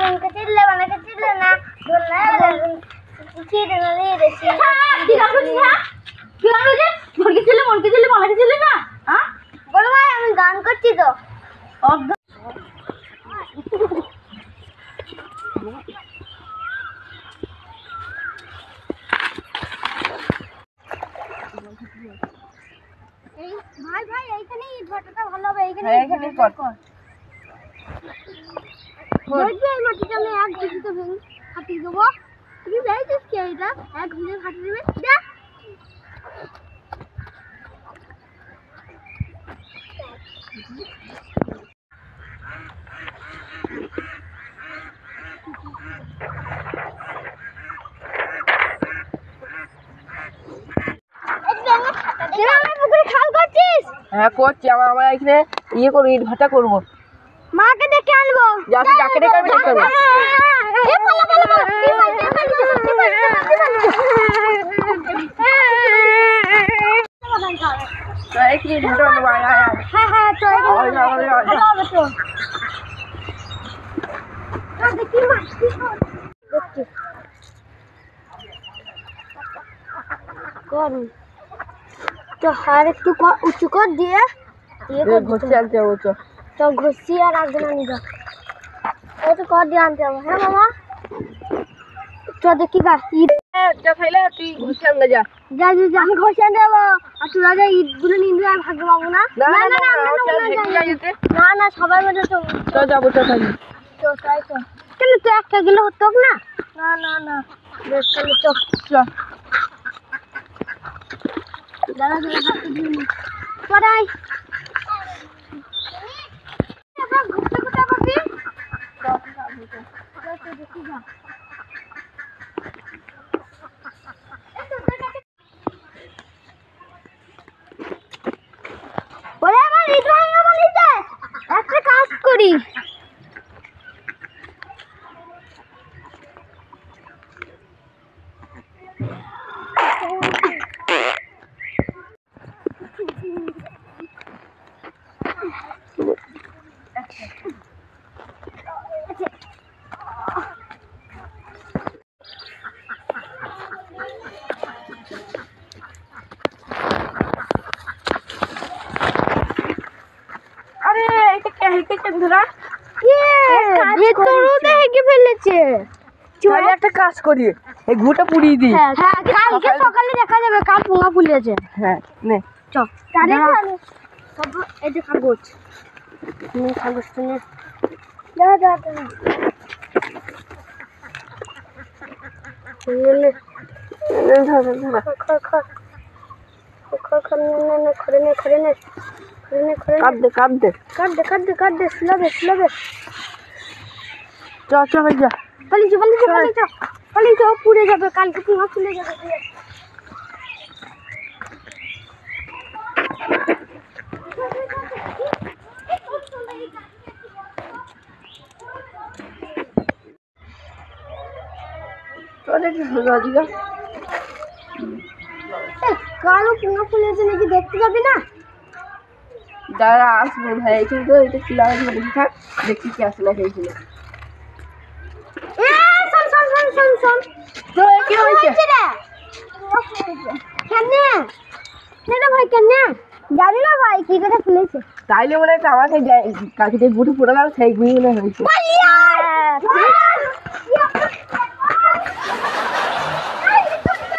उनके चिल्ले वाले के चिल्ले ना बोलना है चीज़ नहीं रहती दिला कुछ ना दिला मुझे घर के चिल्ले मन के चिल्ले वाले के चिल्ले ना हाँ बोलो भाई हम गान करती तो और ভাই ভাই এইখানে ইট ভাটাটা ভালো হবে এইখানে কর দেখবে এই মাটিটা আমি এক ভিজিতে ভেঙে ফাটিয়ে দেবো তুমি বেরিয়েছিস কি এটা এক ভিজে ফাটিয়ে দেবে দেখ হ্যাঁ করছি আমার এখানে ইয়ে করবো ইট ভাটা করবো মাকে ডেকে আনবো যাকে ডেকে আনবি ডেকে আনবো तो हर एक उच्च कर दिए ये घुस चलते हो तो घुसी और आग ना नहीं जा तो कर दिया आनते हो है मामा तो देखिएगा ईद जा फैले तू घुस चल जा जा जा हम घोषणा देबो আর তোরা যে ঈদ গুলো নিয়ে আর ভাগ পাবো না না না সবাই মিলে তো যাবো তো তাই তো কেন তুই একটা গেলে হতো না না না না বেশ তাহলে চল চল দাঁড়া দাঁড়া হাতে দিন পড়াই এবার ঘুরতে ঘুরতে পাবি তো দেখি যা ওরে আমার ঈদ ভাঙা বলিছে একটা কাজ করি একটা কাজ করি এই ঘুটা পুড়িয়ে দিই কালকে সকালে দেখা যাবে কাল পোঙা ফুলেছে হ্যাঁ নে চল এই যে কাগজ তুমি কাগজটা নে যা যা কাট দে স্লোবে চল ভাই যা পালিয়ে যাও পুড়ে যাবে কালকে পোঙা ফুলে যাবে কারো পোঙা ফুলেছে নাকি দেখতে যাবি না দাঁড়া আসবো ভাই এখানে তো এটা কি লাগাবো দেখি থাক দেখি কি আসলে হয়েছিল শোন তো কি হয়েছে কেন ভাই কেন জানি না ভাই কি করে ফুলেছে তাইলে মনে হয় আমাকে কালকে যে বুটু পুরালাম সেই গুঁড়ি মনে হয়েছে